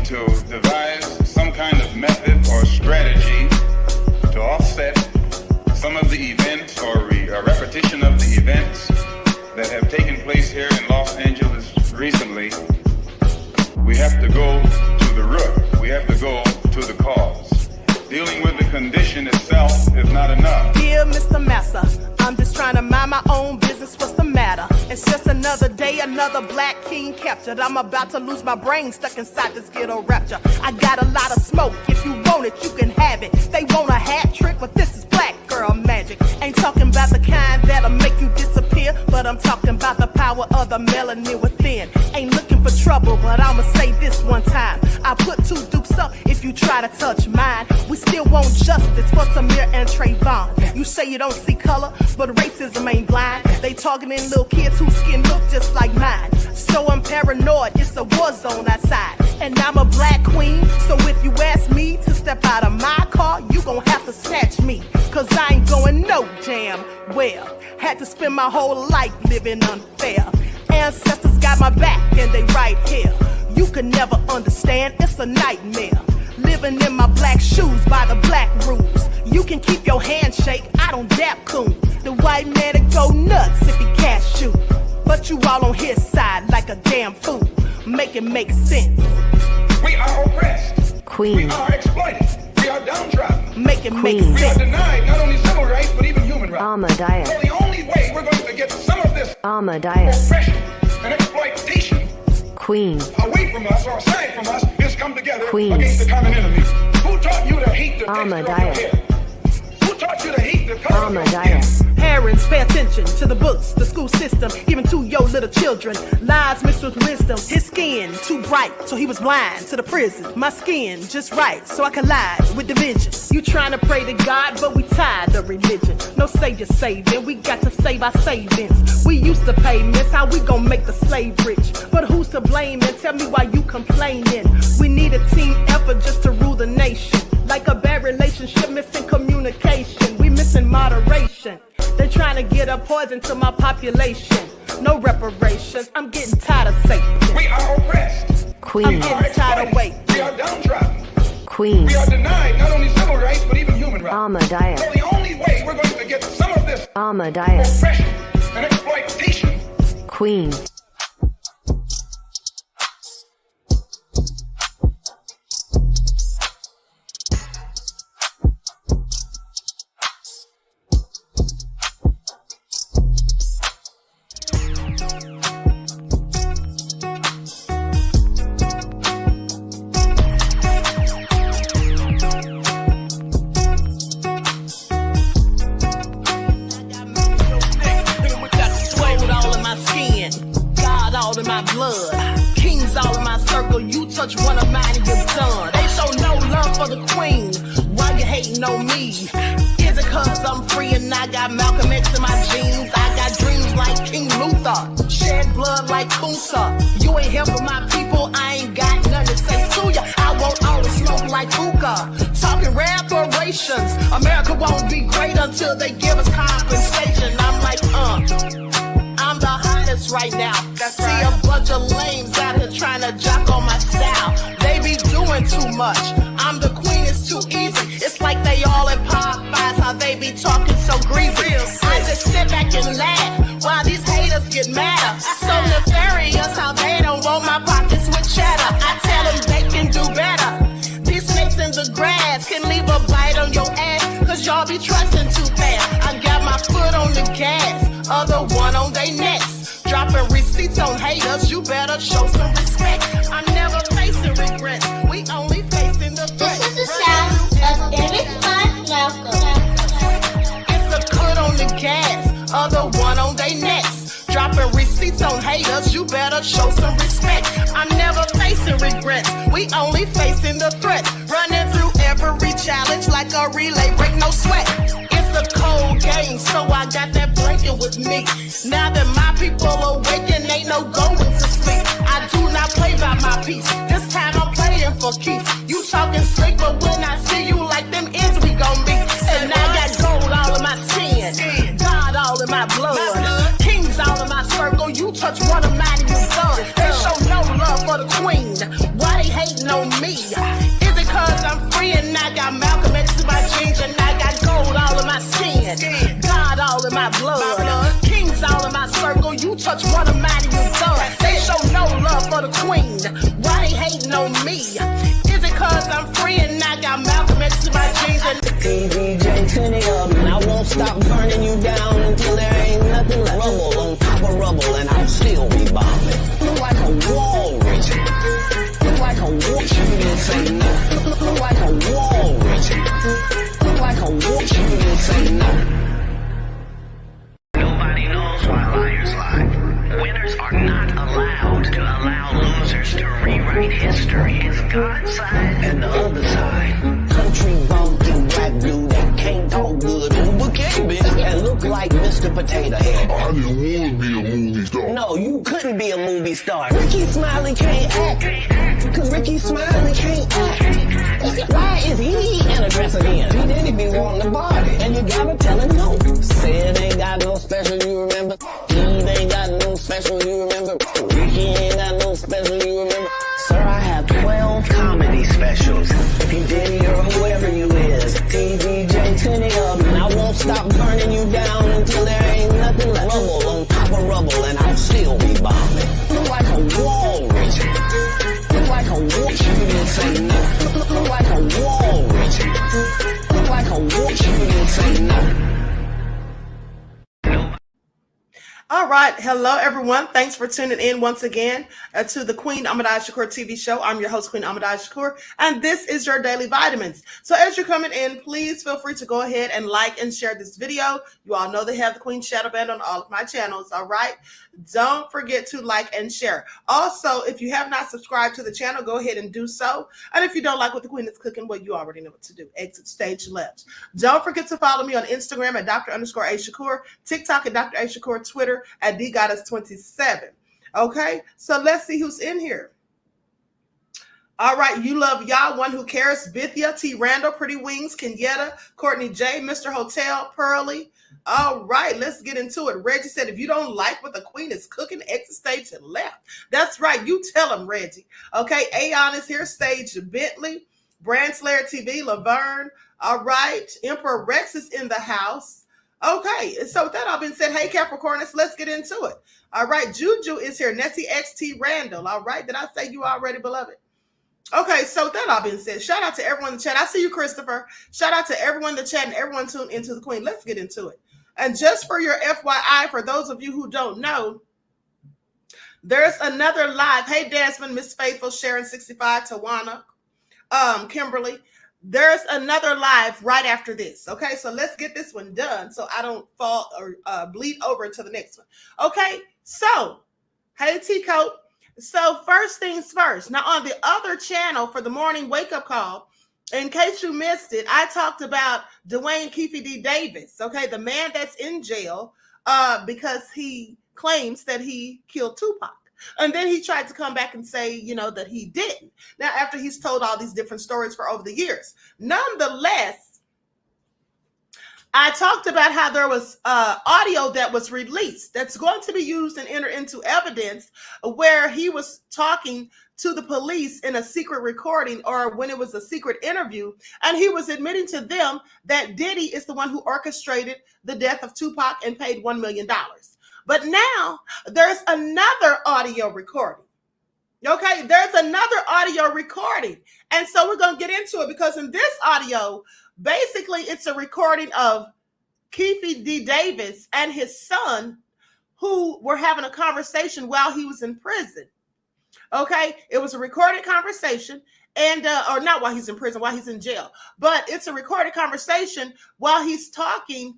to devise some kind of method or strategy to offset some of the events or a repetition of the events that have taken place here in Los Angeles recently. We have to go to the root. We have to go to the cause. Dealing with the condition itself is not enough. Dear Mr. Massa, I'm just trying to mind my own business. What's the matter? It's just another day, another black king captured. I'm about to lose my brain stuck inside this ghetto rapture. I got a lot of smoke. If you want it, you can have it. They want a hat trick, but this is black girl magic. Ain't talking about the kind that'll make you disappear, but I'm talking about the power of the melanin within. Ain't looking for trouble, but I'ma say this one time. I put 2 dukes up if you try to touch mine. We still want justice for Tamir and Trayvon. You say you don't see color, but racism ain't blind. They targeting little kids whose skin look just like mine. So I'm paranoid, it's a war zone outside. And I'm a black queen, so if you ask me to step out of my car, you gon' have to snatch me. Cause I ain't going no damn well. Had to spend my whole life living unfair. Ancestors got my back and they right here. You can never understand, it's a nightmare. Living in my black shoes by the black rules. You can keep your handshake, I don't dap coon. The white man that go nuts if he can't shoot. But you all on his side like a damn fool. Make it make sense. We are oppressed. Queen. We are exploited. We are downtrodden. Make it make We are sense. denied not only civil rights, but even human rights. Ahmadiyyah. So the only way we're going to get some of this Ahmadiyyah. oppression and exploitation Queen. away from us or aside from us is come together Queens. against the common enemy. Who taught you to hate the texture of your Ahmadiyyah. hair? Who taught you to hate the color of your skin? Ahmadiyyah. Parents, pay attention to the books, the school system, even to your little children. Lies mixed with wisdom. His skin too bright, so he was blind to the prison. My skin just right, so I collide with division. You trying to pray to God, but we tired of religion. No savior saving, we got to save our savings. We used to pay miss, how we gon' make the slave rich? But who's to blame, and tell me why you complaining? We need a team effort just to rule the nation. Like a bad relationship, missing communication. We missing moderation. They're trying to get a poison to my population. No reparations, I'm getting tired of Satan. We are oppressed. I'm Queen. getting tired of waiting. We are downtrodden. Queen. We are denied not only civil rights, but even human rights. Ahmadiyyah. So the only way we're going to get some of this Ahmadiyyah. oppression and exploitation. Queen. In my blood, kings all in my circle. You touch one of mine and you're done. They show no love for the queen. Why you hating on me? Is it cause I'm free and I got Malcolm X in my jeans? I got dreams like King Luther, shed blood like Kunsa. You ain't helping my people, I ain't got nothing to say to ya. I want all the smoke like hookah. Talking reparations. America won't be great until they give us compensation. I'm like, I'm the hottest right now. See a bunch of lames out here trying to jock on my style. They be doing too much. I'm the queen, it's too easy. It's like they all in Popeyes, how they be talking so greasy. I just sit back and laugh while these haters get madder. So nefarious how they don't want my pockets with cheddar. I tell them they can do better. These snakes in the grass can leave a bite on your ass, cause y'all be trusting too fast. I got my foot on the gas, other one on they necks. Dropping receipts on haters, you better show some respect. I'm never facing regrets, we only facing the threat. This is the sound of Eric Malcolm. It's a cut on the gas, other one on they necks. Dropping receipts on haters, you better show some respect. I'm never facing regrets, we only facing the threat. Running through every challenge like a relay, break no sweat. It's a cold game, so I got that blanket with me. Now that my people awaken, ain't no going to sleep. I do not play by my piece. This time I'm playing for Keefe. You talking slick, but when I see you like them ends, we gon' meet. And I got gold all in my skin, God all in my blood, kings all in my circle. You touch one of mine and you're done. They show no love for the queen. Why they hating know me? Is it cause I'm free and I got Malcolm X in my jeans and I got gold all in my skin, God all in my blood, kings all in my circle? You touch one of mine and you done. They show no love for the queen. Why they hating on me? Is it cause I'm free and I got Malcolm X in my jeans and DJ, turn it up, and I won't stop burning you down until there ain't nothing left. Rubble on top of rubble, and I'll still be bombing. Look like a wall, Richie. Look like a wall. You didn't say no. Look like a wall, Richie. Look like a wall. You didn't say no. Nobody knows why liars lie. Winners are not allowed to allow losers to rewrite history. It's God's side and the other side. Country bumpkin black dude that can't talk good over cabbage and look like Mr. Potato Head. I didn't want to be a movie star. No, you couldn't be a movie star. Ricky Smiley can't act. Cause Ricky Smiley can't act. Why is he in a dress again? He didn't be wanting to party. And you gotta tell him no. Sid ain't got no special, you remember? Keefe ain't got no special, you remember? Ricky ain't got no special, you remember? Sir, I have 12 comedy specials. If you Diddy or whoever you is, DJ, turn it up, and I won't stop burning you down until there ain't nothing left. Rubble on top of rubble, and I'll still be bombing. Look like a wall, Richie. Look like a wall. You didn't say no. Look like a wall, Richie. Look like a wall. You didn't say no. All right. Hello, everyone. Thanks for tuning in once again to the Queen Ahmadiyyah Shakur TV show. I'm your host, Queen Ahmadiyyah Shakur, and this is your Daily Vitamins. So as you're coming in, please feel free to go ahead and like and share this video. You all know they have the Queen Shadow Band on all of my channels. All right. Don't forget to like and share. Also, if you have not subscribed to the channel, go ahead and do so. And if you don't like what the Queen is cooking, well, you already know what to do. Exit stage left. Don't forget to follow me on Instagram at Dr._A_Shakur, TikTok at Dr. A Shakur, Twitter at DGoddess27. Okay, so let's see who's in here. All right, you love y'all, one who cares, Bithia, T. Randall, Pretty Wings, Kenyetta, Courtney J, Mr. Hotel, Pearly. All right, let's get into it. Reggie said, if you don't like what the Queen is cooking, exit stage and left. That's right, you tell him, Reggie. Okay, Aeon is here, Stage Bentley, Brand Slayer TV, Laverne. All right, Emperor Rex is in the house. Okay, so with that all being said, hey Capricornus, let's get into it. All right, Juju is here, Nessie XT Randall. All right, did I say you already, beloved? Okay, so with that all being said, shout out to everyone in the chat. I see you, Christopher. Shout out to everyone in the chat and everyone tuned into the Queen. Let's get into it. And just for your FYI, for those of you who don't know, there's another live. Hey, Jasmine, Miss Faithful, Sharon 65, Tawana, Kimberly. There's another live right after this. Okay, so let's get this one done so I don't fall or bleed over to the next one. Okay, so hey, T-Coat. So first things first. Now on the other channel for the morning wake-up call, in case you missed it, I talked about Dwayne Keefe D. Davis, okay, the man that's in jail because he claims that he killed Tupac. And then he tried to come back and say, you know, that he didn't. Now, after he's told all these different stories for over the years. Nonetheless, I talked about how there was audio that was released that's going to be used and enter into evidence where he was talking to the police in a secret recording or when it was a secret interview. And he was admitting to them that Diddy is the one who orchestrated the death of Tupac and paid $1 million. But now there's another audio recording. Okay, there's another audio recording. And so we're going to get into it because in this audio, basically it's a recording of Keefe D. Davis and his son who were having a conversation while he was in prison. Okay, it was a recorded conversation and or not while he's in prison, while he's in jail. But it's a recorded conversation while he's talking.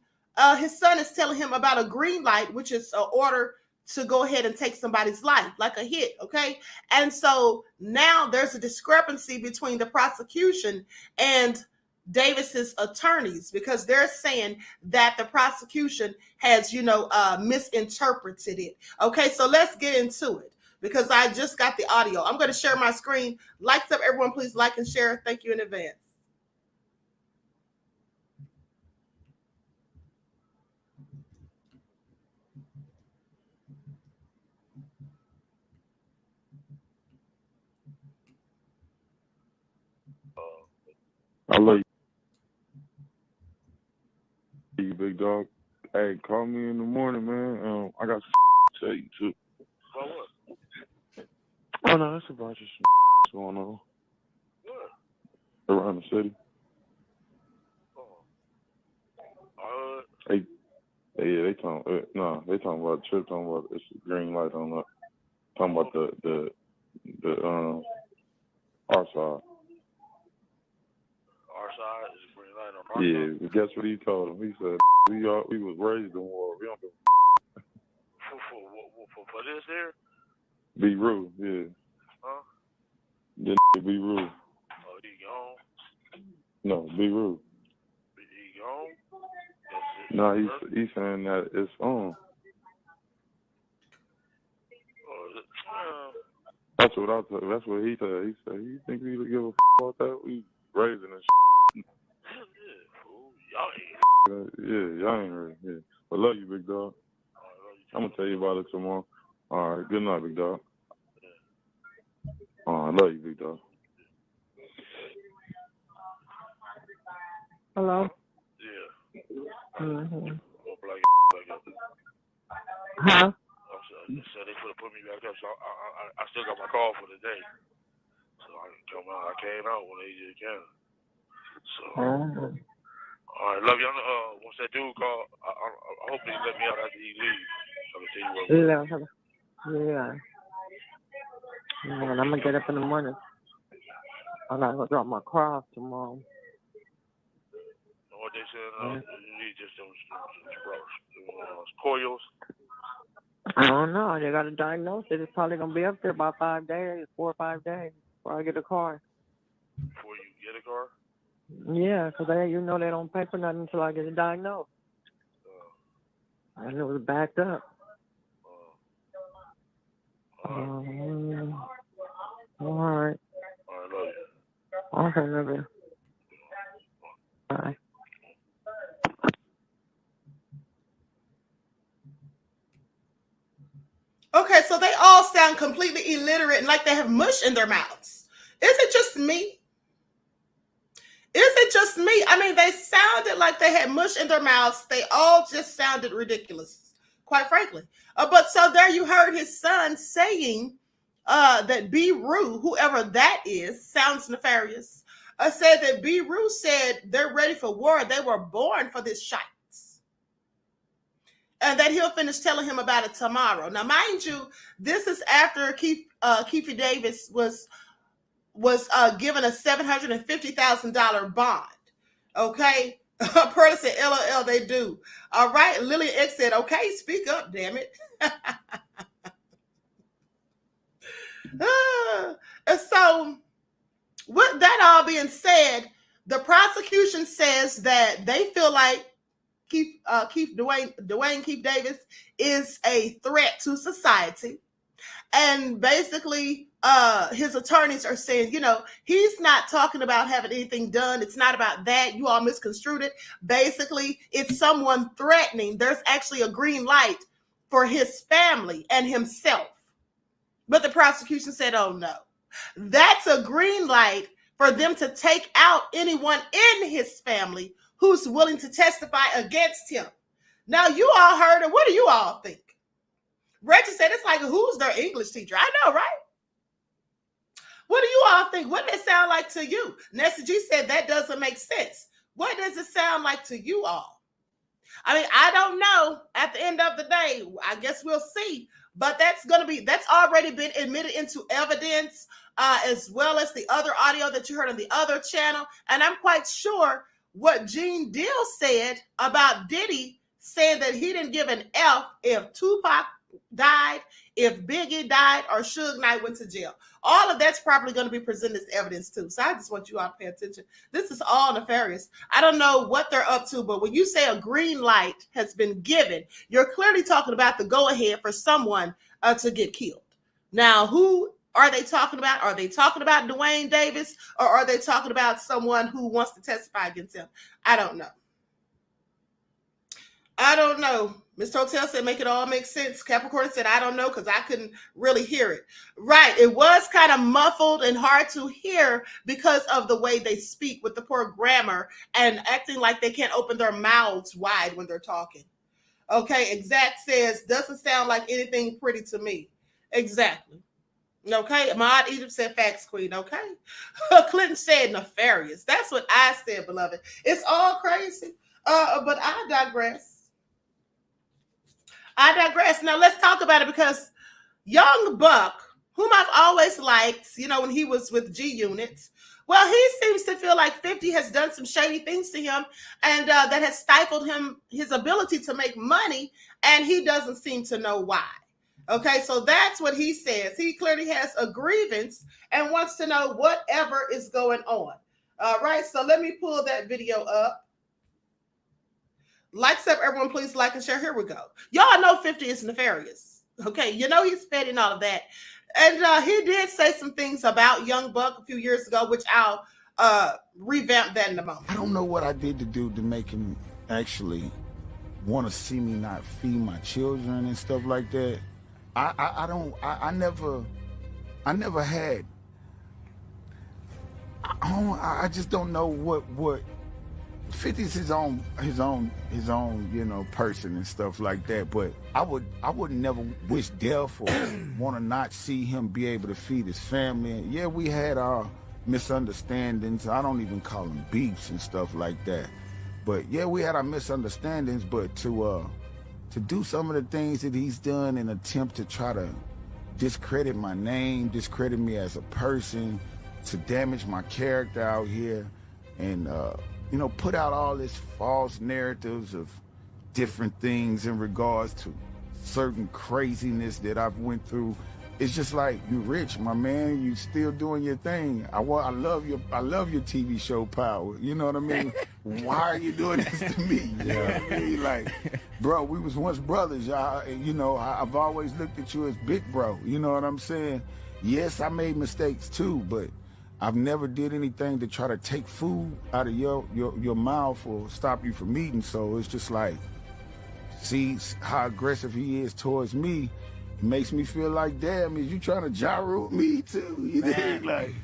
His son is telling him about a green light, which is an order to go ahead and take somebody's life, like a hit, okay? And so now there's a discrepancy between the prosecution and Davis's attorneys because they're saying that the prosecution has, you know, misinterpreted it. Okay, so let's get into it because I just got the audio. I'm going to share my screen. Likes up, everyone, please like and share. Thank you in advance. big dog. Hey, call me in the morning, man. I got some to tell you, too. About what? Oh, no, that's about just some going on. What? Around the city. Oh. Hey, yeah, they talking about the trip, talking about it's a green light on that. Talking about the our side. Our side is a green light on our Yeah, side? guess what he told him? He said, we was raised in war. We don't give For this here? Be rude, yeah. Huh? Then be rude. Oh, he gone? No, be rude. He gone? No, he's saying that it's on. That's what I thought. That's what he said. He said, you think we would give a about that? We raising this Yeah, y'all ain't ready. Yeah. But love you, big dog. I'm going to tell you about it tomorrow. All right. Good night, big dog. All right. Love you, big dog. Hello? Yeah. Mm-hmm. Huh? So they put me back up. So I still got my call for the day. So I can come out. I came out when they did can. So. All right, love you. Once that dude call, I hope he let me out after he leaves. So I can tell you what. Yeah. And I'm gonna get up in the morning. I gotta go drop my car off tomorrow. What they said, you need just some coils. I don't know. They gotta diagnose it. It's probably gonna be up there about 5 days, 4 or 5 days before I get a car. Before you get a car? Yeah, because they don't pay for nothing until I get it diagnosed. And it was backed up. All right. All right, love you. Okay, love you. Bye. Okay, so they all sound completely illiterate and like they have mush in their mouths. Is it just me? I mean, they sounded like they had mush in their mouths. They all just sounded ridiculous, quite frankly. But so there you heard his son saying that B. Rue, whoever that is, sounds nefarious, said that B. Rue said they're ready for war. They were born for this shite. And that he'll finish telling him about it tomorrow. Now, mind you, this is after Keefe Davis was given a $750,000 bond. Okay? Perla said, LOL, they do. All right. Lily X said, okay, speak up, damn it. And so, with that all being said, the prosecution says that they feel like Dwayne Keefe Davis is a threat to society. And basically, his attorneys are saying, he's not talking about having anything done. It's not about that. You all misconstrued it. Basically, it's someone threatening. There's actually a green light for his family and himself. But the prosecution said, oh, no. That's a green light for them to take out anyone in his family who's willing to testify against him. Now, you all heard it. What do you all think? Reggie said it's like, who's their English teacher? I know, right? What do you all think? What does it sound like to you? Nessa G said that doesn't make sense. What does it sound like to you all? I mean, I don't know. At the end of the day, I guess we'll see. But that's already been admitted into evidence, as well as the other audio that you heard on the other channel. And I'm quite sure what Gene Deal said about Diddy, saying that he didn't give an F if Tupac died, if Biggie died, or Suge Knight went to jail. All of that's probably going to be presented as evidence too. So I just want you all to pay attention. This is all nefarious. I don't know what they're up to, but when you say a green light has been given, you're clearly talking about the go-ahead for someone to get killed. Now, who are they talking about? Are they talking about Dwayne Davis, or are they talking about someone who wants to testify against him? I don't know. I don't know. Miss Hotel said, make it all make sense. Capricorn said, I don't know, because I couldn't really hear it. Right. It was kind of muffled and hard to hear because of the way they speak with the poor grammar and acting like they can't open their mouths wide when they're talking. Okay. Exact says, doesn't sound like anything pretty to me. Exactly. Okay. Maud Egypt said, facts, queen. Okay. Clinton said, nefarious. That's what I said, beloved. It's all crazy. But I digress. Now let's talk about it, because Young Buck, whom I've always liked, when he was with G Unit, well, he seems to feel like 50 has done some shady things to him, and that has stifled his ability to make money, and he doesn't seem to know why. Okay, so that's what he says. He clearly has a grievance and wants to know whatever is going on. All right, so let me pull that video up. Likes up, everyone, please like and share. Here we go. Y'all know 50 is nefarious. Okay, he's petty and all of that. And he did say some things about Young Buck a few years ago, which I'll revamp that in a moment. I don't know what I did to do to make him actually want to see me not feed my children and stuff like that. I never had. I just don't know what 50's his own person and stuff like that, but I would never wish death or want to not see him be able to feed his family. Yeah, we had our misunderstandings. I don't even call them beefs and stuff like that, but yeah, we had our misunderstandings. But to do some of the things that he's done in an attempt to try to discredit my name, discredit me as a person, to damage my character out here, and put out all this false narratives of different things in regards to certain craziness that I've went through. It's just like, you rich, my man, you still doing your thing. I love your TV show Power. You know what I mean? Why are you doing this to me? You know what I mean? Like, bro, we was once brothers. I've always looked at you as big bro. You know what I'm saying? Yes, I made mistakes too, but I've never did anything to try to take food out of your mouth or stop you from eating. So it's just like, see how aggressive he is towards me. It makes me feel like, damn, is you trying to gyro me too? You think like?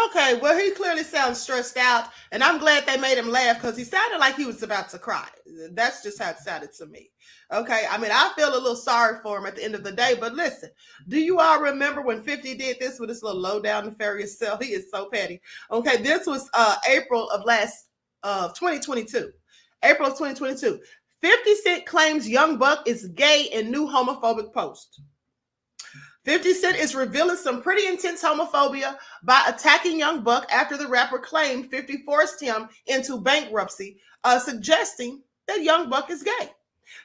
Okay, well, he clearly sounds stressed out, and I'm glad they made him laugh, because he sounded like he was about to cry. That's just how it sounded to me. Okay, I mean, I feel a little sorry for him at the end of the day, but listen, do you all remember when 50 did this with his little low-down nefarious self? He is so petty. Okay, this was April of 2022. April of 2022. 50 Cent claims Young Buck is gay in new homophobic post. 50 Cent is revealing some pretty intense homophobia by attacking Young Buck after the rapper claimed 50 forced him into bankruptcy, suggesting that Young Buck is gay.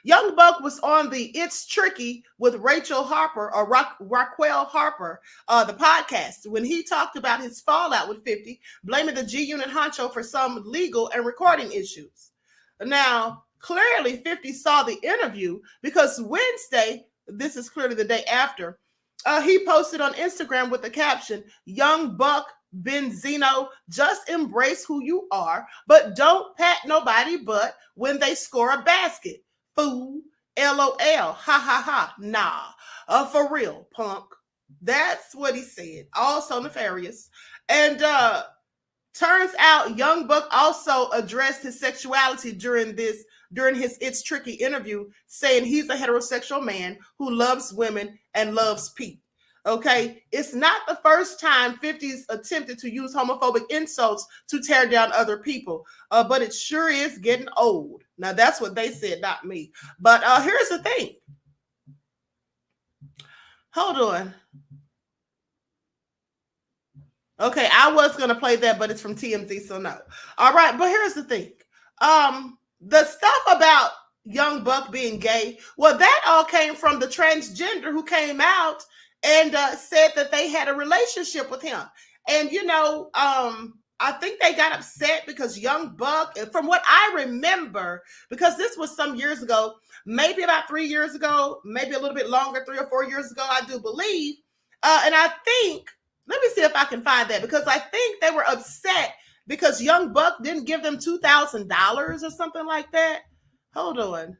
Young Buck was on the It's Tricky with Rachel Harper, or Raquel Harper, the podcast, when he talked about his fallout with 50, blaming the G Unit honcho for some legal and recording issues. Now, clearly 50 saw the interview, because Wednesday, this is clearly the day after, he posted on Instagram with the caption, "Young Buck, Benzino, just embrace who you are, but don't pat nobody but when they score a basket. Fool, LOL, ha ha ha, nah, for real, punk." That's what he said. Also nefarious. And turns out Young Buck also addressed his sexuality during his It's Tricky interview, saying he's a heterosexual man who loves women and loves Pete. Okay, it's not the first time 50's attempted to use homophobic insults to tear down other people, but it sure is getting old. Now, that's what they said, not me. But here's the thing. Hold on. Okay, I was going to play that, but it's from TMZ, so no. All right, but here's the thing. The stuff about Young Buck being gay, well, that all came from the transgender who came out and said that they had a relationship with him. And, I think they got upset because Young Buck, from what I remember, because this was some years ago, maybe about 3 years ago, maybe a little bit longer, 3 or 4 years ago, I do believe. And I think, let me see if I can find that, because I think they were upset because Young Buck didn't give them $2,000 or something like that. Hold on.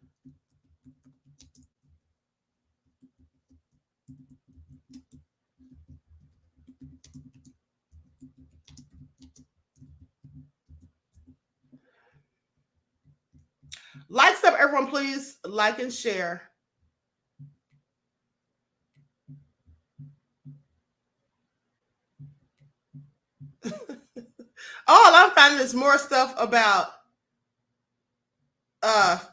Likes up, everyone, please. Like and share. All I'm finding is more stuff about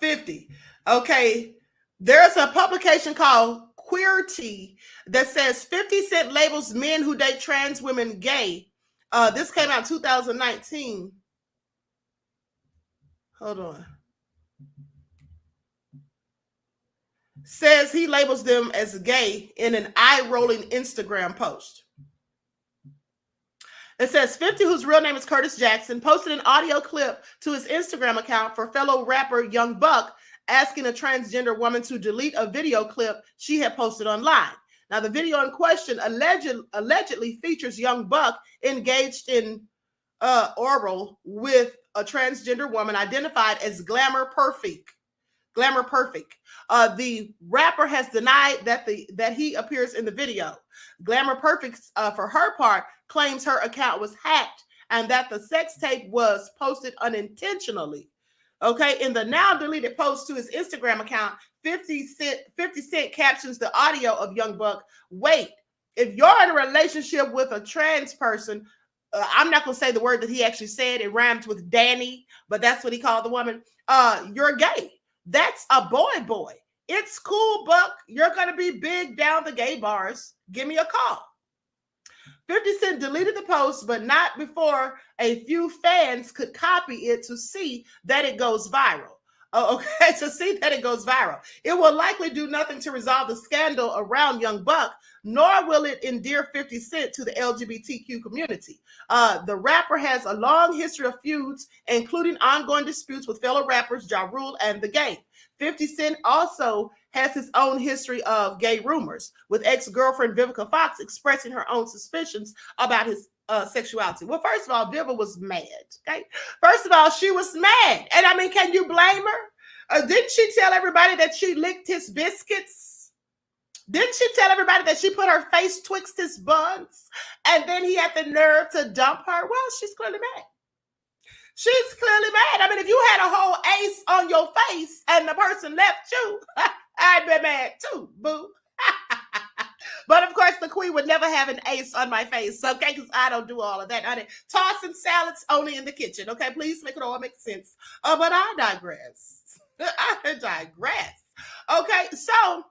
50. Okay. There's a publication called Queerty that says 50 Cent labels men who date trans women gay. This came out 2019. Hold on. Says he labels them as gay in an eye-rolling Instagram post. It says 50, whose real name is Curtis Jackson, posted an audio clip to his Instagram account for fellow rapper Young Buck asking a transgender woman to delete a video clip she had posted online. Now, the video in question allegedly features Young Buck engaged in oral with a transgender woman identified as Glamour Perfect. The rapper has denied that he appears in the video. Glamour Perfect, for her part, claims her account was hacked and that the sex tape was posted unintentionally. Okay, in the now deleted post to his Instagram account, 50 Cent captions the audio of Young Buck. Wait, if you're in a relationship with a trans person, I'm not going to say the word that he actually said. It rhymes with Danny, but that's what he called the woman. You're gay. That's a boy. It's cool, Buck. You're going to be big down the gay bars. Give me a call. 50 Cent deleted the post, but not before a few fans could copy it to see that it goes viral. Okay, to see that it goes viral. It will likely do nothing to resolve the scandal around Young Buck, nor will it endear 50 Cent to the LGBTQ community. The rapper has a long history of feuds, including ongoing disputes with fellow rappers Ja Rule and The Game. 50 Cent also has his own history of gay rumors, with ex-girlfriend Vivica Fox expressing her own suspicions about his sexuality. Well, first of all, Viva was mad. Okay, first of all, she was mad, and I mean, can you blame her? Didn't she tell everybody that she licked his biscuits? Didn't she tell everybody that she put her face twixt his buns, and then he had the nerve to dump her? Well, she's clearly mad. She's clearly mad. I mean, if you had a whole ace on your face and the person left you, I'd be mad too, boo. But of course, the queen would never have an ace on my face, okay? Because I don't do all of that. Tossing salads only in the kitchen, okay? Please make it all make sense. But I digress. Okay, so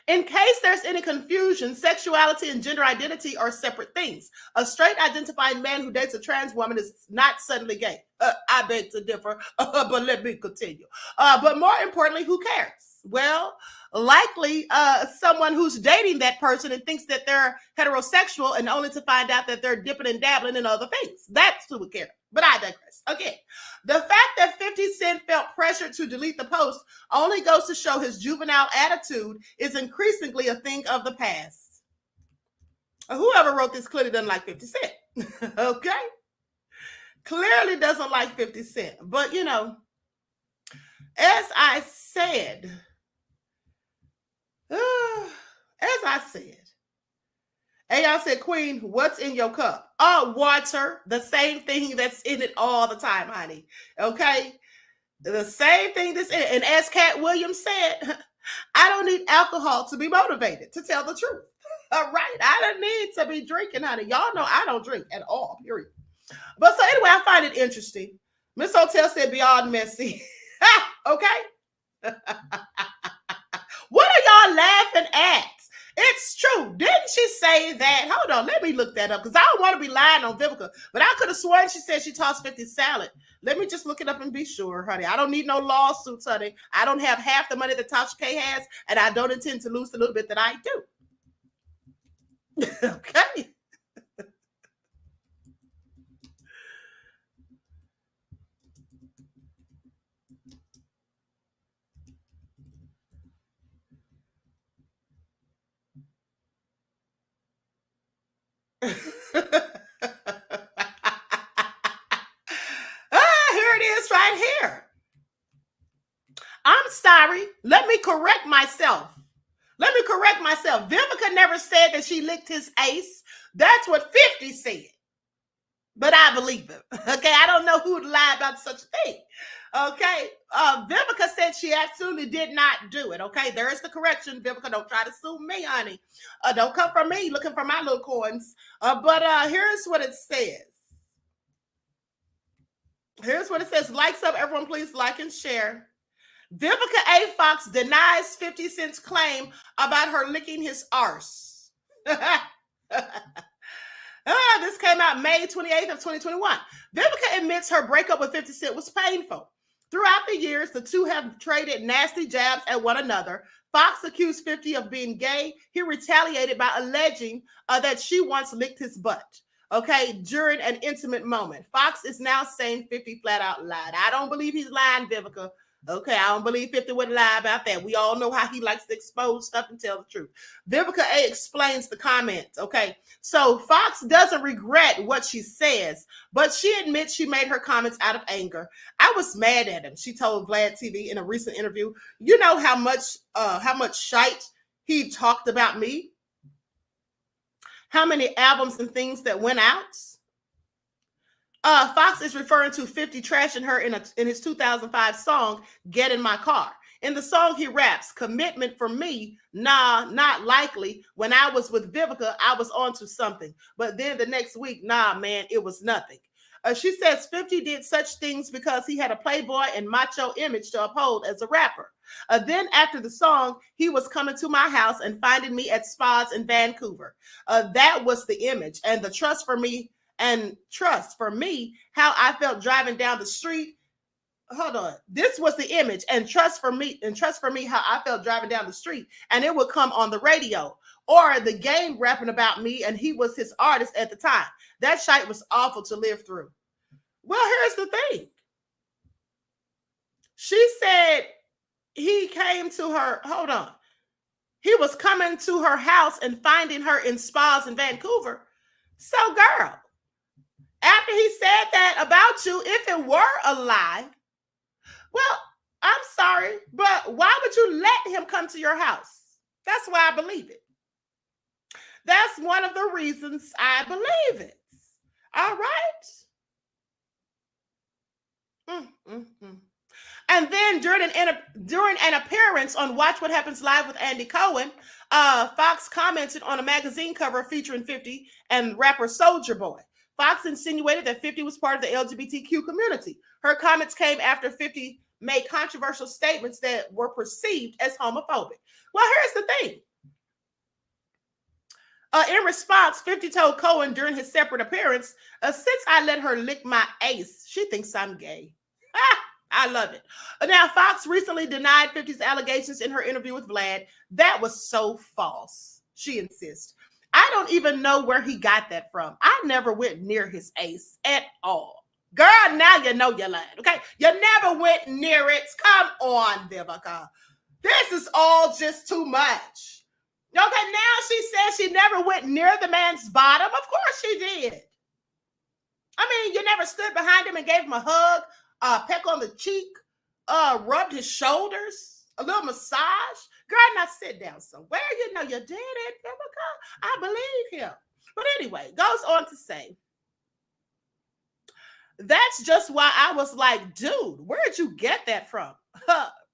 in case there's any confusion, sexuality and gender identity are separate things. A straight identified man who dates a trans woman is not suddenly gay. I beg to differ, but let me continue. But more importantly, who cares? Well, likely someone who's dating that person and thinks that they're heterosexual and only to find out that they're dipping and dabbling in other things. That's who would care. But I digress. Okay, the fact that 50 Cent felt pressured to delete the post only goes to show his juvenile attitude is increasingly a thing of the past. Whoever wrote this clearly doesn't like 50 Cent. Okay? Clearly doesn't like 50 Cent. But, you know, as I said, hey, y'all said, Queen, what's in your cup? Oh, water, the same thing that's in it all the time, honey. Okay? The same thing that's in it. And as Cat Williams said, I don't need alcohol to be motivated, to tell the truth. All right? I don't need to be drinking, honey. Y'all know I don't drink at all, period. But so anyway, I find it interesting. Miss Hotel said beyond messy. Okay? What are y'all laughing at? It's true. Didn't she say that? Hold on. Let me look that up because I don't want to be lying on Vivica. But I could have sworn she said she tossed 50 salad. Let me just look it up and be sure, honey. I don't need no lawsuits, honey. I don't have half the money that Tasha K has, and I don't intend to lose the little bit that I do. Okay. Here it is right here. me correct myself. Vivica never said that she licked his ace. That's what 50 said. But I believe him. Okay, I don't know who would lie about such a thing. Okay, Vivica said she absolutely did not do it. Okay, there is the correction. Vivica, don't try to sue me, honey. Don't come for me looking for my little coins. But here's what it says. Likes up, everyone, please like and share. Vivica A. Fox denies 50 Cent's claim about her licking his arse. This came out May 28th of 2021. Vivica admits her breakup with 50 Cent was painful. Throughout the years, the two have traded nasty jabs at one another. Fox accused 50 of being gay. He retaliated by alleging that she once licked his butt, okay, during an intimate moment. Fox is now saying 50 flat out lied. I don't believe he's lying, Vivica. Okay, I don't believe 50 would lie about that. We all know how he likes to expose stuff and tell the truth. Vivica A explains the comments, okay? So Fox doesn't regret what she says, but she admits she made her comments out of anger. I was mad at him, she told Vlad TV in a recent interview. You know how much shite he talked about me? How many albums and things that went out? Fox is referring to 50 trashing her in his 2005 song, Get in My Car. In the song, he raps, commitment for me, nah, not likely. When I was with Vivica, I was onto something. But then the next week, nah, man, it was nothing. She says 50 did such things because he had a playboy and macho image to uphold as a rapper. Then after the song, he was coming to my house and finding me at spas in Vancouver. That was the image. And the trust for me, how I felt driving down the street. Hold on. This was the image and trust for me, how I felt driving down the street. And it would come on the radio or the game rapping about me. And he was his artist at the time. That shite was awful to live through. Well, here's the thing. She said he came to her. Hold on. He was coming to her house and finding her in spas in Vancouver. So, girl, after he said that about you, if it were a lie, well, I'm sorry, but why would you let him come to your house? That's why I believe it. That's one of the reasons I believe it. All right. And then during an appearance on Watch What Happens Live with Andy Cohen, Fox commented on a magazine cover featuring 50 and rapper Soulja Boy. Fox insinuated that 50 was part of the LGBTQ community. Her comments came after 50 made controversial statements that were perceived as homophobic. Well, here's the thing. In response, 50 told Cohen during his separate appearance, since I let her lick my ace, she thinks I'm gay. I love it. Now, Fox recently denied 50's allegations in her interview with Vlad. That was so false, she insists. I don't even know where he got that from. I never went near his ace at all. Girl, now you know you lied, okay? You never went near it. Come on, Vivica. This is all just too much. Okay, now she says she never went near the man's bottom. Of course she did. I mean, you never stood behind him and gave him a hug, a peck on the cheek, rubbed his shoulders, a little massage. Girl, now sit down somewhere. You know you did it, Vivica. I believe him. But anyway, goes on to say, that's just why I was like, dude, where'd you get that from?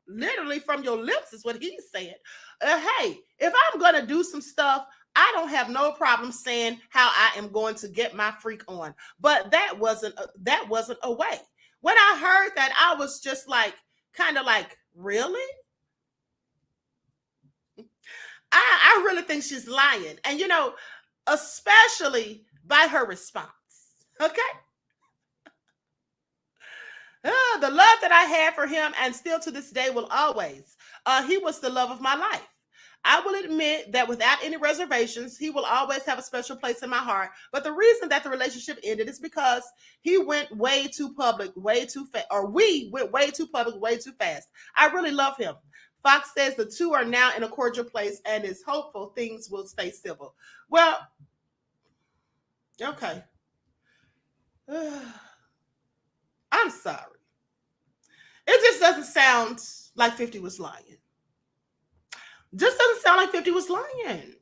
Literally from your lips is what he said. Hey, if I'm going to do some stuff, I don't have no problem saying how I am going to get my freak on. But that wasn't a way. When I heard that, I was just like, kind of like, really? I really think she's lying. And, you know, especially by her response. Okay? The love that I had for him and still to this day will always. He was the love of my life. I will admit that without any reservations, he will always have a special place in my heart. But the reason that the relationship ended is because he went way too public, way too fast, or we went way too public, way too fast. I really love him. Fox says the two are now in a cordial place and is hopeful things will stay civil. Well, okay. I'm sorry. It just doesn't sound like 50 was lying. Just doesn't sound like 50 was lying.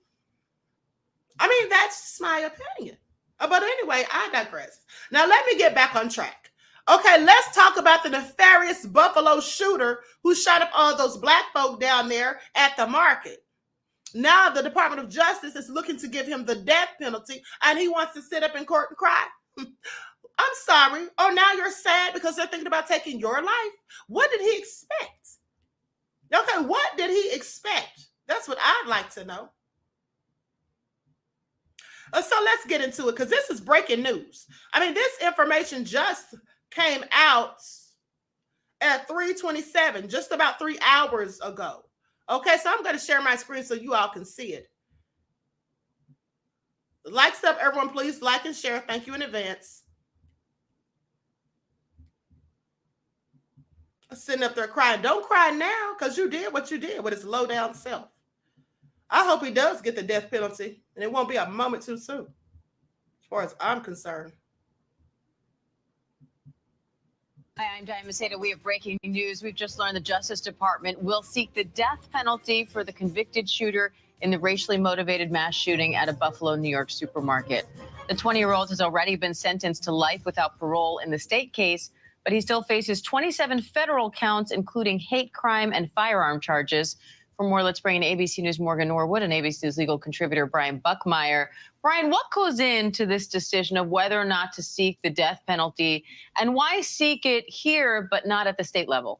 I mean, that's just my opinion. But anyway, I digress. Now, let me get back on track. Okay, let's talk about the nefarious Buffalo shooter who shot up all those black folk down there at the market. Now the Department of Justice is looking to give him the death penalty, and he wants to sit up in court and cry. I'm sorry. Oh, now you're sad because they're thinking about taking your life? What did he expect? Okay, what did he expect? That's what I'd like to know. So let's get into it because this is breaking news. I mean, this information just came out at 3:27, just about 3 hours ago. Okay, so I'm going to share my screen so you all can see it. Likes up, everyone, please like and share. Thank you in advance. Sitting up there crying. Don't cry now because you did what you did with his low down self. I hope he does get the death penalty, and it won't be a moment too soon, as far as I'm concerned. Hi, I'm Diane Macedo. We have breaking news. We've just learned the Justice Department will seek the death penalty for the convicted shooter in the racially motivated mass shooting at a Buffalo, New York supermarket. The 20-year-old has already been sentenced to life without parole in the state case, but he still faces 27 federal counts, including hate crime and firearm charges. For more, let's bring in ABC News' Morgan Norwood and ABC News legal contributor Brian Buckmeyer. Brian, what goes into this decision of whether or not to seek the death penalty, and why seek it here but not at the state level?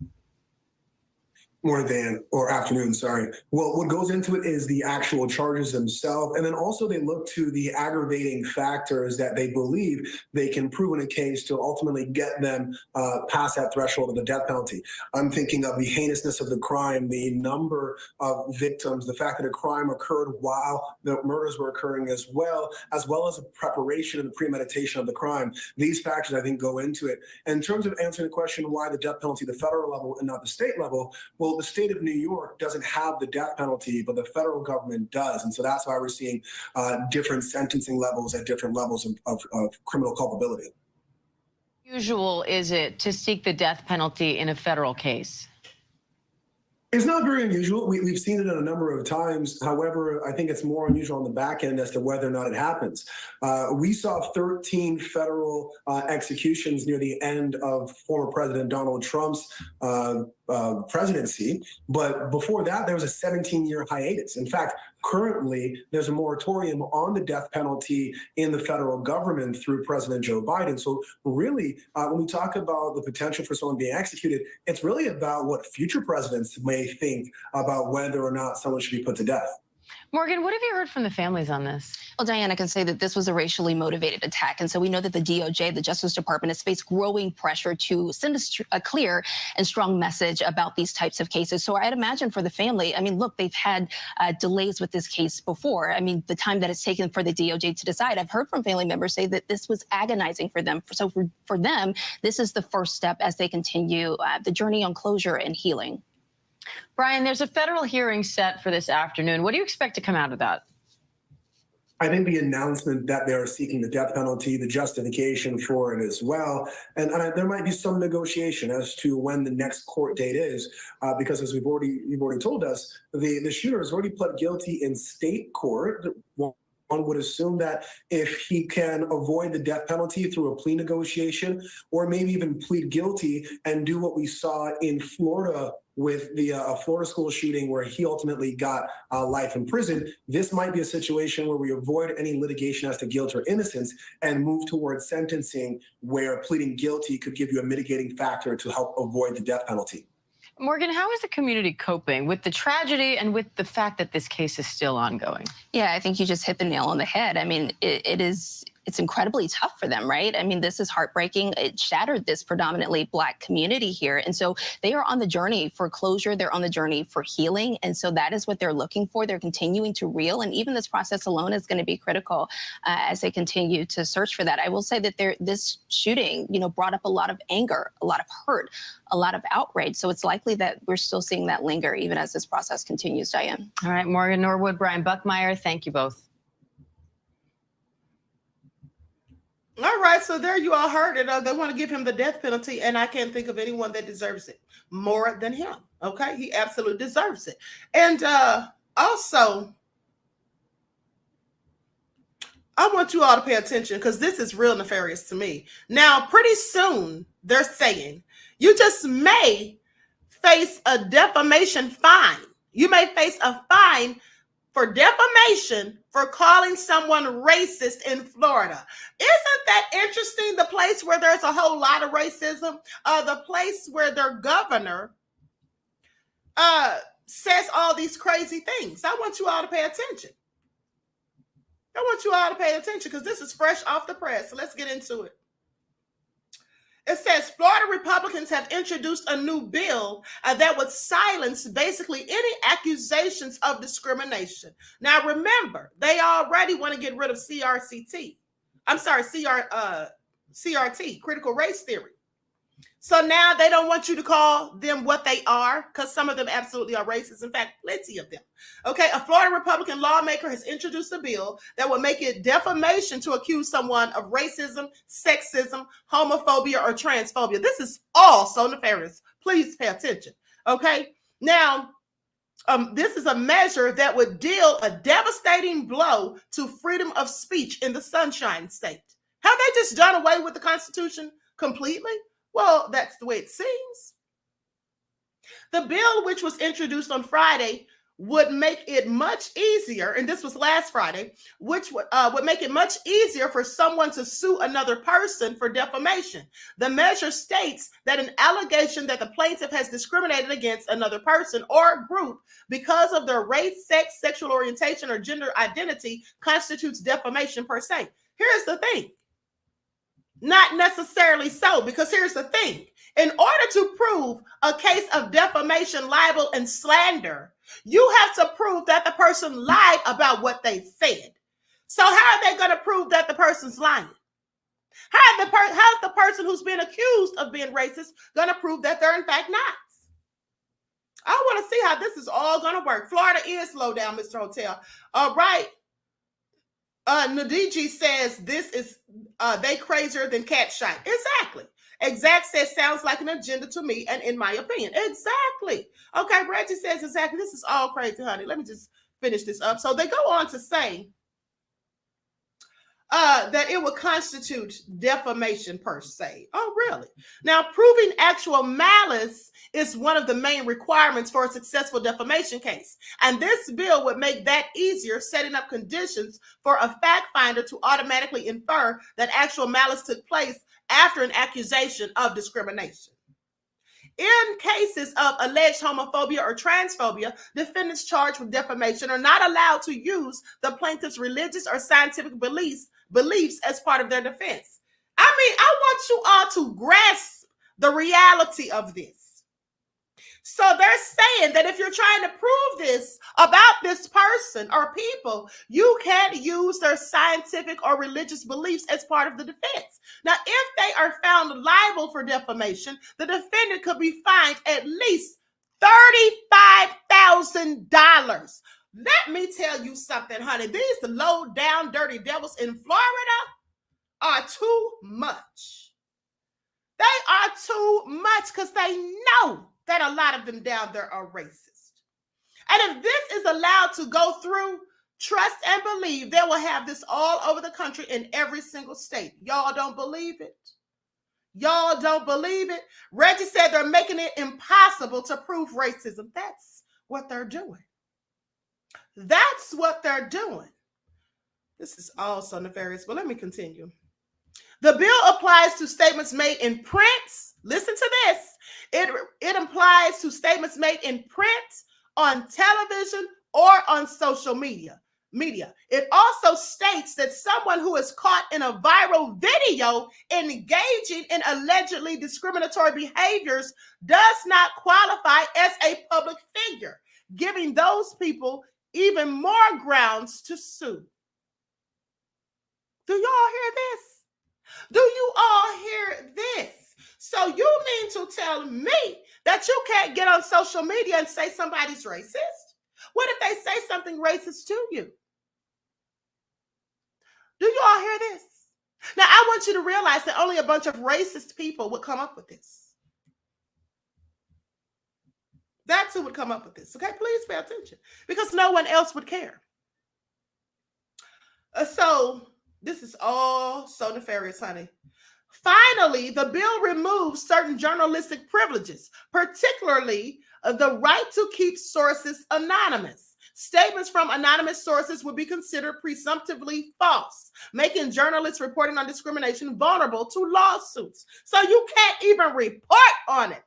Morning, Dan, or afternoon, sorry. Well, what goes into it is the actual charges themselves, and then also they look to the aggravating factors that they believe they can prove in a case to ultimately get them past that threshold of the death penalty. I'm thinking of the heinousness of the crime, the number of victims, the fact that a crime occurred while the murders were occurring as well as the preparation and the premeditation of the crime. These factors, I think, go into it. In terms of answering the question why the death penalty at the federal level and not the state level, well, the state of New York doesn't have the death penalty, but the federal government does. And so that's why we're seeing different sentencing levels at different levels of criminal culpability. Usual is it to seek the death penalty in a federal case? It's not very unusual. We've seen it a number of times. However, I think it's more unusual on the back end as to whether or not it happens. We saw 13 federal executions near the end of former President Donald Trump's presidency. But before that, there was a 17-year hiatus. In fact, currently, there's a moratorium on the death penalty in the federal government through President Joe Biden. So really, when we talk about the potential for someone being executed, it's really about what future presidents may think about whether or not someone should be put to death. Morgan, what have you heard from the families on this? Well, Diane, I can say that this was a racially motivated attack. And so we know that the DOJ, the Justice Department, has faced growing pressure to send a clear and strong message about these types of cases. So I'd imagine for the family, I mean, look, they've had delays with this case before. I mean, the time that it's taken for the DOJ to decide, I've heard from family members say that this was agonizing for them. So for them, this is the first step as they continue the journey on closure and healing. Brian, there's a federal hearing set for this afternoon. What do you expect to come out of that? I think the announcement that they are seeking the death penalty, the justification for it as well, and there might be some negotiation as to when the next court date is, because as you've already told us, the shooter has already pled guilty in state court. One would assume that if he can avoid the death penalty through a plea negotiation, or maybe even plead guilty and do what we saw in Florida with the Florida school shooting where he ultimately got life in prison, this might be a situation where we avoid any litigation as to guilt or innocence and move towards sentencing where pleading guilty could give you a mitigating factor to help avoid the death penalty. Morgan, how is the community coping with the tragedy and with the fact that this case is still ongoing? Yeah, I think you just hit the nail on the head. I mean, it's incredibly tough for them, right? I mean, this is heartbreaking. It shattered this predominantly Black community here. And so they are on the journey for closure. They're on the journey for healing. And so that is what they're looking for. They're continuing to reel. And even this process alone is going to be critical as they continue to search for that. I will say that this shooting, brought up a lot of anger, a lot of hurt, a lot of outrage. So it's likely that we're still seeing that linger even as this process continues, Diane. All right, Morgan Norwood, Brian Buckmeyer, thank you both. All right, so there you all heard it. They want to give him the death penalty, and I can't think of anyone that deserves it more than him. Okay, he absolutely deserves it. And Also, I want you all to pay attention because this is real nefarious to me. Now, pretty soon, they're saying you just may face a defamation fine. You may face a fine for defamation for calling someone racist in Florida. Isn't that interesting? The place where there's a whole lot of racism, the place where their governor says all these crazy things. I want you all to pay attention. I want you all to pay attention because this is fresh off the press. So let's get into it. It says Florida Republicans have introduced a new bill that would silence basically any accusations of discrimination. Now, remember, they already want to get rid of CRT, critical race theory. So now they don't want you to call them what they are because some of them absolutely are racist. In fact, plenty of them. Okay, a Florida Republican lawmaker has introduced a bill that will make it defamation to accuse someone of racism, sexism, homophobia, or transphobia. This is all so nefarious. Please pay attention. Okay, now this is a measure that would deal a devastating blow to freedom of speech in the Sunshine State. Have they just done away with the Constitution completely? Well, that's the way it seems. The bill, which was introduced on Friday, would make it much easier, and this was last Friday, which would make it much easier for someone to sue another person for defamation. The measure states that an allegation that the plaintiff has discriminated against another person or group because of their race, sex, sexual orientation, or gender identity constitutes defamation per se. Here's the thing. Not necessarily so, because here's the thing. In order to prove a case of defamation, libel, and slander, you have to prove that the person lied about what they said. So how are they going to prove that the person's lying? How's the person who's been accused of being racist going to prove that they're in fact not? I want to see how this is all going to work. Florida is low down, Mr. Hotel. All right. Nadiji says this is they crazier than cat shite. Exactly. Exact says sounds like an agenda to me, and in my opinion. Exactly. Okay, Reggie says exactly. This is all crazy, honey. Let me just finish this up. So they go on to say that it would constitute defamation per se. Oh, really? Now, proving actual malice is one of the main requirements for a successful defamation case. And this bill would make that easier, setting up conditions for a fact finder to automatically infer that actual malice took place after an accusation of discrimination. In cases of alleged homophobia or transphobia, defendants charged with defamation are not allowed to use the plaintiff's religious or scientific beliefs as part of their defense. I mean, I want you all to grasp the reality of this. So they're saying that if you're trying to prove this about this person or people, you can't use their scientific or religious beliefs as part of the defense. Now, if they are found liable for defamation, the defendant could be fined at least $35,000. Let me tell you something, honey. These low down dirty devils in Florida are too much. They are too much because they know that a lot of them down there are racist. And if this is allowed to go through, trust and believe they will have this all over the country in every single state. Y'all don't believe it? Y'all don't believe it? Reggie said they're making it impossible to prove racism. That's what they're doing. That's what they're doing. This is also nefarious, but let me continue. The bill applies to statements made in print. Listen to this. It applies to statements made in print, on television, or on social media. It also states that someone who is caught in a viral video engaging in allegedly discriminatory behaviors does not qualify as a public figure, giving those people even more grounds to sue. Do y'all hear this? Do you all hear this? So you mean to tell me that you can't get on social media and say somebody's racist? What if they say something racist to you? Do you all hear this? Now, I want you to realize that only a bunch of racist people would come up with this. That's who would come up with this. Okay, please pay attention because no one else would care. So this is all so nefarious, honey. Finally, the bill removes certain journalistic privileges, particularly the right to keep sources anonymous. Statements from anonymous sources would be considered presumptively false, making journalists reporting on discrimination vulnerable to lawsuits. So you can't even report on it.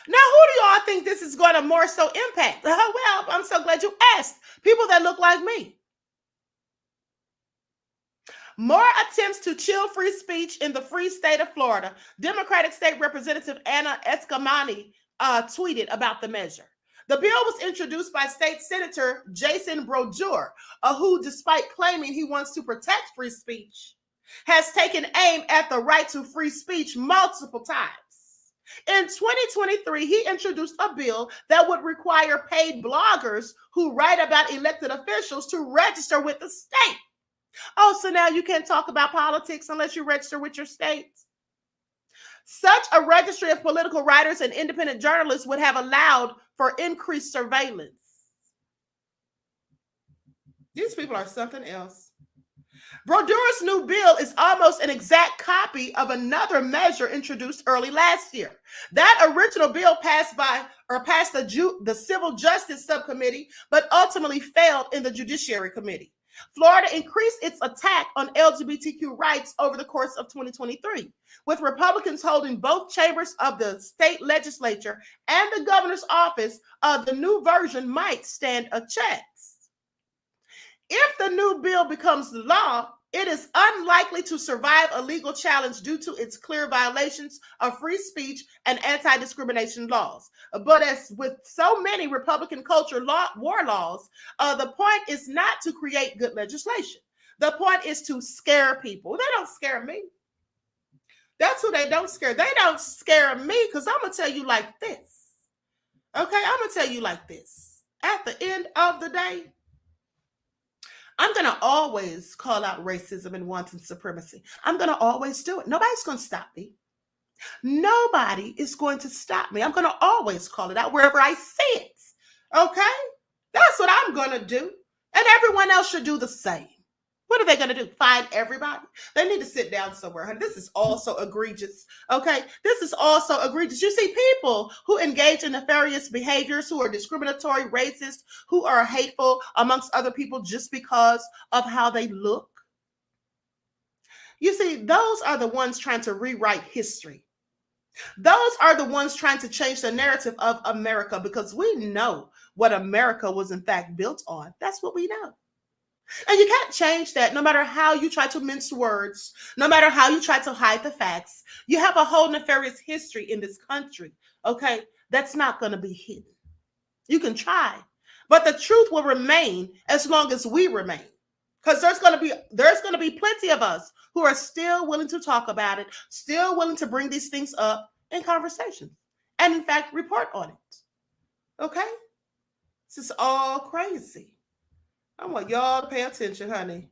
Now, who do y'all think this is going to more so impact? Well, I'm so glad you asked. People that look like me. More attempts to chill free speech in the free state of Florida. Democratic State Representative Anna Escamani tweeted about the measure. The bill was introduced by State Senator Jason Brodeur, who, despite claiming he wants to protect free speech, has taken aim at the right to free speech multiple times. In 2023, he introduced a bill that would require paid bloggers who write about elected officials to register with the state. Oh, so now you can't talk about politics unless you register with your state. Such a registry of political writers and independent journalists would have allowed for increased surveillance. These people are something else. Brodeur's new bill is almost an exact copy of another measure introduced early last year. That original bill passed the Civil Justice Subcommittee, but ultimately failed in the Judiciary Committee. Florida increased its attack on LGBTQ rights over the course of 2023, with Republicans holding both chambers of the state legislature and the governor's office. The new version might stand a chance. If the new bill becomes law, it is unlikely to survive a legal challenge due to its clear violations of free speech and anti-discrimination laws. But as with so many Republican culture war laws, the point is not to create good legislation. The point is to scare people. They don't scare me. That's who they don't scare. They don't scare me because I'm going to tell you like this. Okay, I'm going to tell you like this. At the end of the day, I'm going to always call out racism and wanton supremacy. I'm going to always do it. Nobody's going to stop me. Nobody is going to stop me. I'm going to always call it out wherever I see it. Okay? That's what I'm going to do. And everyone else should do the same. What are they going to do? Find everybody? They need to sit down somewhere. This is also egregious. Okay? This is also egregious. You see people who engage in nefarious behaviors, who are discriminatory, racist, who are hateful amongst other people just because of how they look. You see, those are the ones trying to rewrite history. Those are the ones trying to change the narrative of America because we know what America was in fact built on. That's what we know. And you can't change that no matter how you try to mince words, no matter how you try to hide the facts. You have a whole nefarious history in this country, okay? That's not going to be hidden. You can try, but the truth will remain as long as we remain. Because there's going to be plenty of us who are still willing to talk about it, still willing to bring these things up in conversation, and in fact, report on it. Okay? This is all crazy. I want y'all to pay attention, honey.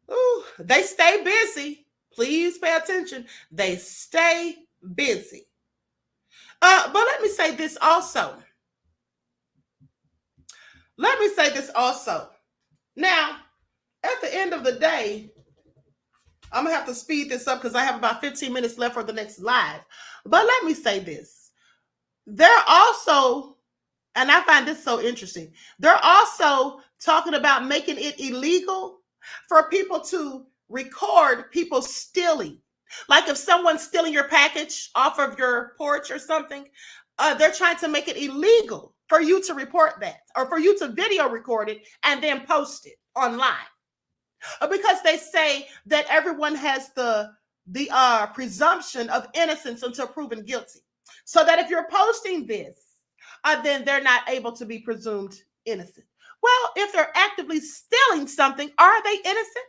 Ooh, they stay busy. Please pay attention. They stay busy. But let me say this also. Now, at the end of the day, I'm going to have to speed this up because I have about 15 minutes left for the next live. But let me say this. They're also, and I find this so interesting, they're also talking about making it illegal for people to record people stealing. Like if someone's stealing your package off of your porch or something, they're trying to make it illegal for you to report that or for you to video record it and then post it online. Because they say that everyone has the presumption of innocence until proven guilty. So that if you're posting this, then they're not able to be presumed innocent. Well, if they're actively stealing something, are they innocent?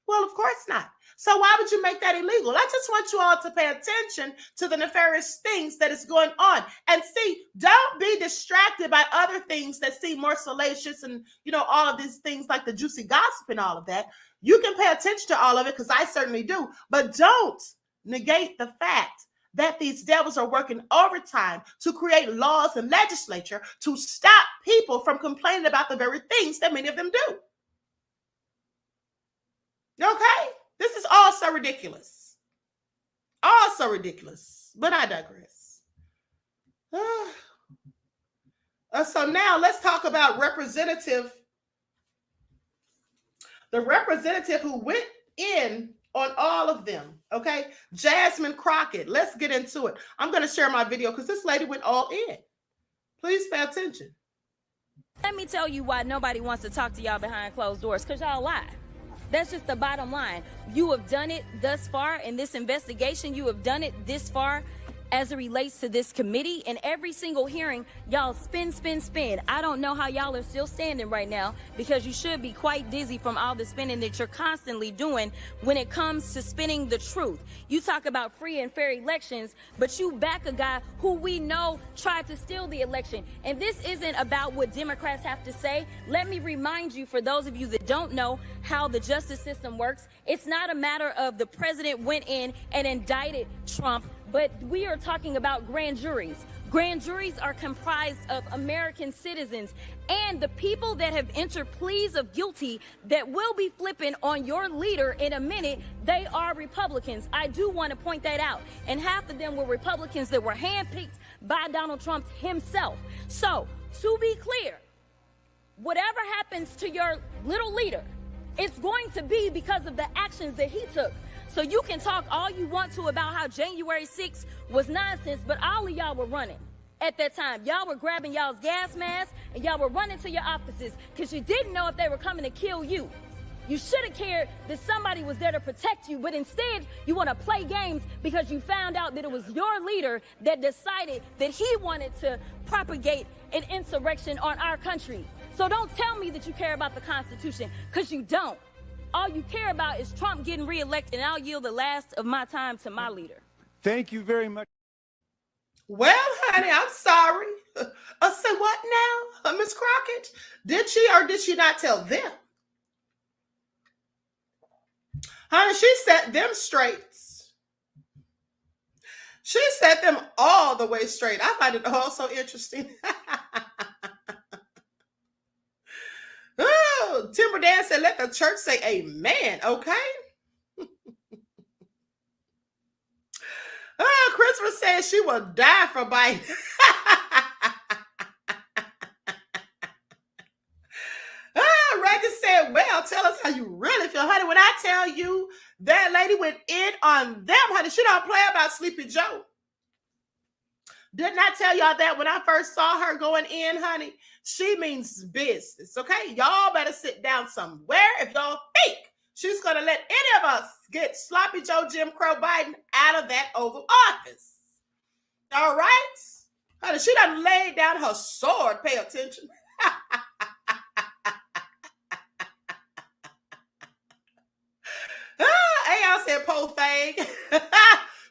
Well, of course not. So why would you make that illegal? I just want you all to pay attention to the nefarious things that is going on. And see, don't be distracted by other things that seem more salacious and, all of these things like the juicy gossip and all of that. You can pay attention to all of it because I certainly do. But don't negate the fact that these devils are working overtime to create laws and legislature to stop people from complaining about the very things that many of them do. Okay? This is all so ridiculous. All so ridiculous. But I digress. So now let's talk about the representative who went in on all of them, okay? Jasmine Crockett. Let's get into it. I'm going to share my video because this lady went all in. Please pay attention. Let me tell you why nobody wants to talk to y'all behind closed doors, because y'all lie. That's just the bottom line. You have done it thus far in this investigation. You have done it this far as it relates to this committee. In every single hearing, y'all spin. I don't know how y'all are still standing right now, because you should be quite dizzy from all the spinning that you're constantly doing when it comes to spinning the truth. You talk about free and fair elections, but you back a guy who we know tried to steal the election. And this isn't about what Democrats have to say. Let me remind you, for those of you that don't know how the justice system works, it's not a matter of the president went in and indicted Trump, but we are talking about grand juries. Grand juries are comprised of American citizens, and the people that have entered pleas of guilty that will be flipping on your leader in a minute, they are Republicans. I do want to point that out. And half of them were Republicans that were handpicked by Donald Trump himself. So, to be clear, whatever happens to your little leader, it's going to be because of the actions that he took. So you can talk all you want to about how January 6th was nonsense, but all of y'all were running at that time. Y'all were grabbing y'all's gas masks and y'all were running to your offices because you didn't know if they were coming to kill you. You should have cared that somebody was there to protect you, but instead you want to play games because you found out that it was your leader that decided that he wanted to propagate an insurrection on our country. So don't tell me that you care about the Constitution, because you don't. All you care about is Trump getting reelected, and I'll yield the last of my time to my leader. Thank you very much. Well, honey, I'm sorry. Say what now, Miss Crockett? Did she or did she not tell them? Honey, she set them straight. She set them all the way straight. I find it all so interesting. Oh, Timber Dan said, let the church say amen, okay? Oh, Christopher said she will die for Biden. Reggie said, well, tell us how you really feel, honey. When I tell you that lady went in on them, honey, she don't play about Sleepy Joe. Didn't I tell y'all that when I first saw her going in, honey? She means business, okay? Y'all better sit down somewhere if y'all think she's going to let any of us get Sloppy Joe Jim Crow Biden out of that Oval Office. All right? Honey, she done laid down her sword. Pay attention. Aeon said, po thing.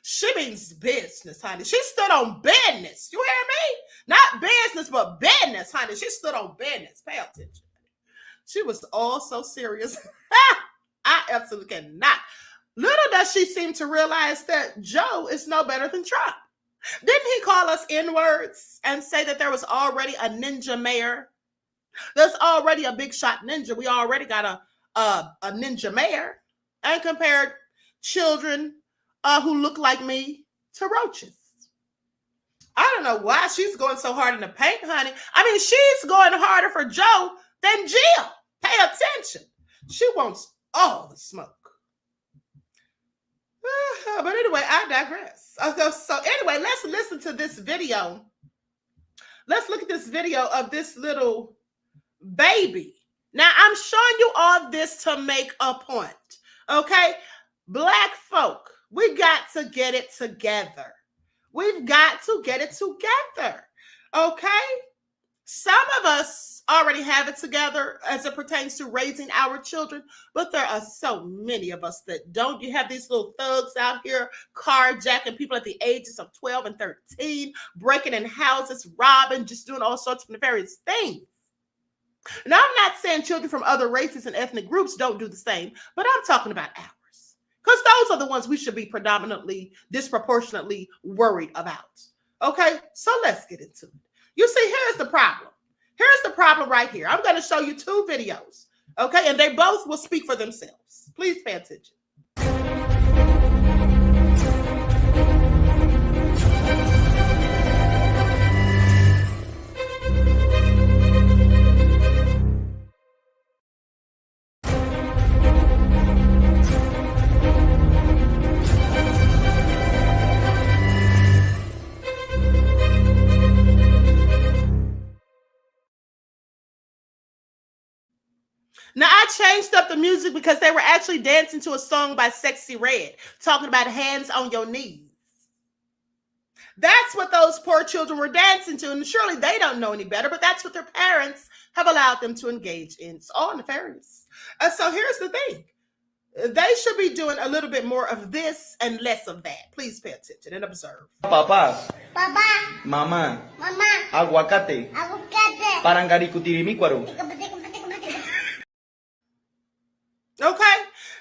She means business, honey. She stood on business. You hear me? Not business, but business, honey. She stood on business. Pay attention. She was all so serious. I absolutely cannot. Little does she seem to realize that Joe is no better than Trump. Didn't he call us N-words and say that there was already a ninja mayor? There's already a big shot ninja. We already got a ninja mayor, and compared children who look like me to roaches. I don't know why she's going so hard in the paint, honey. I mean, she's going harder for Joe than Jill. Pay attention. She wants all the smoke. But anyway, I digress. So anyway, let's listen to this video. Let's look at this video of this little baby. Now, I'm showing you all this to make a point, okay? Black folk, we got to get it together. We've got to get it together, okay? Some of us already have it together as it pertains to raising our children, but there are so many of us that don't. You have these little thugs out here carjacking people at the ages of 12 and 13, breaking in houses, robbing, just doing all sorts of nefarious things. Now, I'm not saying children from other races and ethnic groups don't do the same, but I'm talking about ours. Because those are the ones we should be disproportionately worried about. Okay, so let's get into it. You see, here's the problem. Here's the problem right here. I'm going to show you 2 videos. Okay, and they both will speak for themselves. Please pay attention. Now, I changed up the music because they were actually dancing to a song by Sexy Red, talking about hands on your knees. That's what those poor children were dancing to, and surely they don't know any better, but that's what their parents have allowed them to engage in. It's all nefarious. So here's the thing. They should be doing a little bit more of this and less of that. Please pay attention and observe. Papá, Papá, mamá, mamá, aguacate, aguacate, parangaricutirimícuaro. Okay?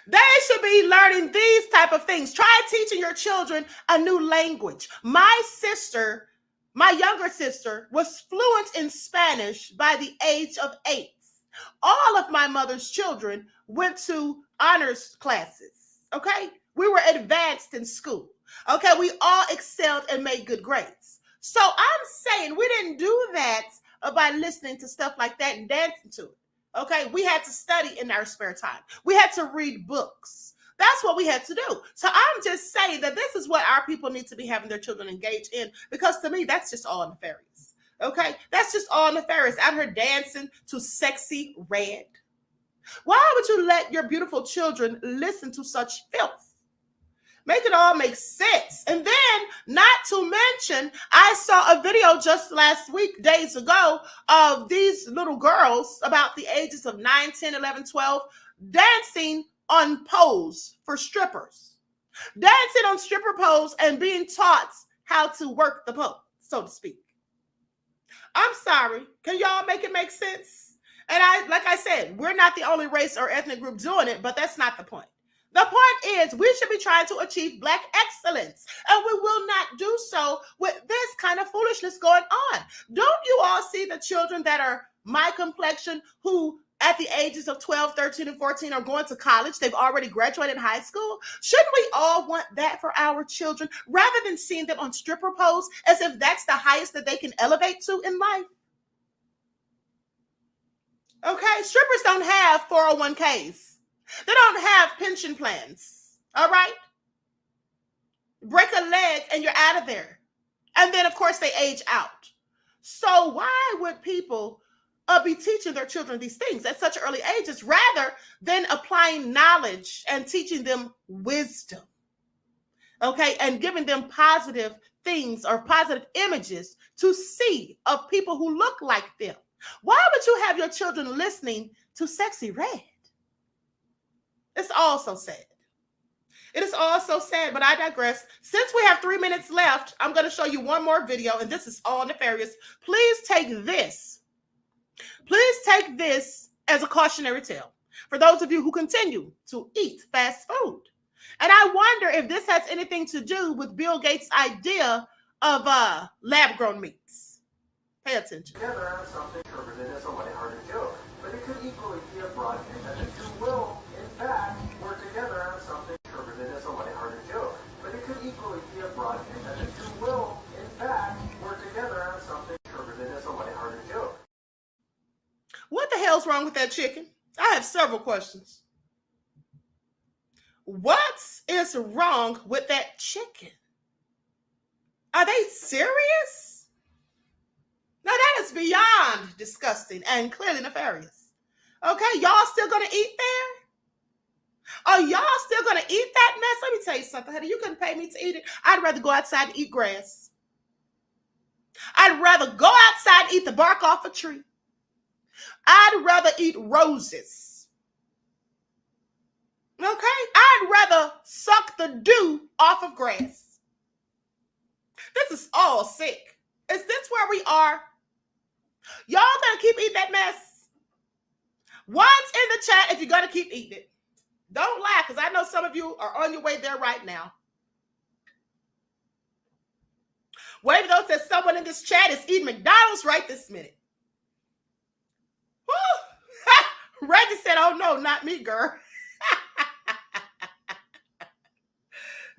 They should be learning these type of things. Try teaching your children a new language. My younger sister, was fluent in Spanish by the age of 8. All of my mother's children went to honors classes. Okay? We were advanced in school. Okay? We all excelled and made good grades. So I'm saying we didn't do that by listening to stuff like that and dancing to it. Okay, we had to study in our spare time. We had to read books. That's what we had to do. So I'm just saying that this is what our people need to be having their children engage in, because to me, that's just all nefarious. Okay, that's just all nefarious. Out here dancing to Sexy Red. Why would you let your beautiful children listen to such filth? Make it all make sense. And then, not to mention, I saw a video just last week, days ago, of these little girls about the ages of 9, 10, 11, 12, dancing on poles for strippers. Dancing on stripper poles and being taught how to work the pole, so to speak. I'm sorry. Can y'all make it make sense? And like I said, we're not the only race or ethnic group doing it, but that's not the point. The point is, we should be trying to achieve Black excellence, and we will not do so with this kind of foolishness going on. Don't you all see the children that are my complexion who at the ages of 12, 13, and 14 are going to college? They've already graduated high school. Shouldn't we all want that for our children rather than seeing them on stripper poles as if that's the highest that they can elevate to in life? Okay, strippers don't have 401ks. They don't have pension plans, all right? Break a leg and you're out of there. And then, of course, they age out. So why would people be teaching their children these things at such early ages rather than applying knowledge and teaching them wisdom, okay, and giving them positive things or positive images to see of people who look like them? Why would you have your children listening to Sexy Red? It's all so sad. It is all so sad, but I digress. Since we have 3 minutes left, I'm going to show you one more video, and this is all nefarious. Please take this. Please take this as a cautionary tale for those of you who continue to eat fast food. And I wonder if this has anything to do with Bill Gates' idea of lab-grown meats. Pay attention. Together on something interpreted as a lighthearted joke, but it could equally be a broad hint that the two will, in fact, work together on something interpreted as a lighthearted joke. But it could equally be a broad hint that the two will, in fact, work together on something interpreted as a lighthearted joke. What the hell's wrong with that chicken? I have several questions. What is wrong with that chicken? Are they serious? Now that is beyond disgusting and clearly nefarious. Okay, y'all still gonna eat there? Are y'all still gonna eat that mess? Let me tell you something, honey. You couldn't pay me to eat it. I'd rather go outside and eat grass. I'd rather go outside and eat the bark off a tree. I'd rather eat roses. Okay? I'd rather suck the dew off of grass. This is all sick. Is this where we are? Y'all gonna keep eating that mess? One's in the chat if you're gonna keep eating it. Don't laugh, because I know some of you are on your way there right now. Wave though says someone in this chat is eating McDonald's right this minute. Reggie said, oh no, not me, girl.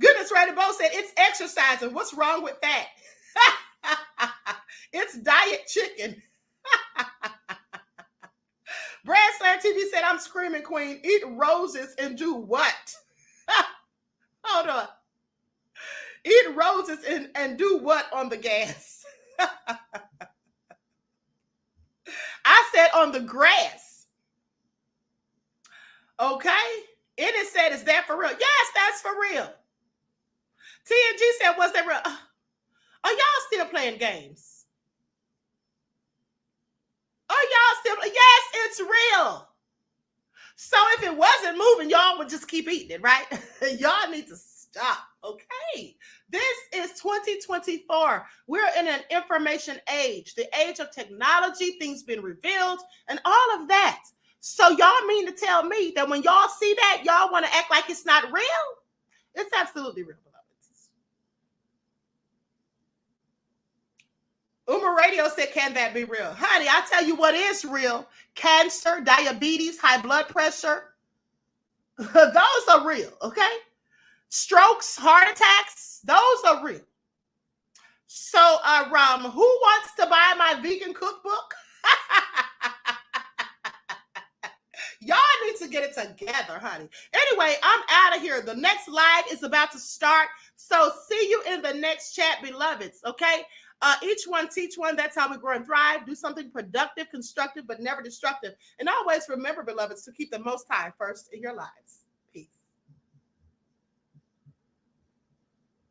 Goodness, Randy Bo said, it's exercising. What's wrong with that? It's diet chicken. Brad Slayer TV said, I'm screaming, queen. Eat roses and do what? Hold on. Eat roses and do what on the gas? I said on the grass. Okay. And it said, is that for real? Yes, that's for real. TNG said, was that real? Are y'all still playing games? Are y'all still? Yes, it's real. So if it wasn't moving, y'all would just keep eating it, right? Y'all need to stop, okay? This is 2024. We're in an information age, the age of technology, things being revealed, and all of that. So y'all mean to tell me that when y'all see that, y'all want to act like it's not real? It's absolutely real, beloveds. Uma Radio said, can that be real? Honey, I tell you what is real. Cancer, diabetes, high blood pressure. Those are real, okay? Strokes, heart attacks, those are real. So, who wants to buy my vegan cookbook? Y'all need to get it together, honey. Anyway, I'm out of here. The next live is about to start. So see you in the next chat, beloveds, okay? Each one teach one. That's how we grow and thrive. Do something productive, constructive, but never destructive. And always remember, beloveds, to keep the Most High first in your lives.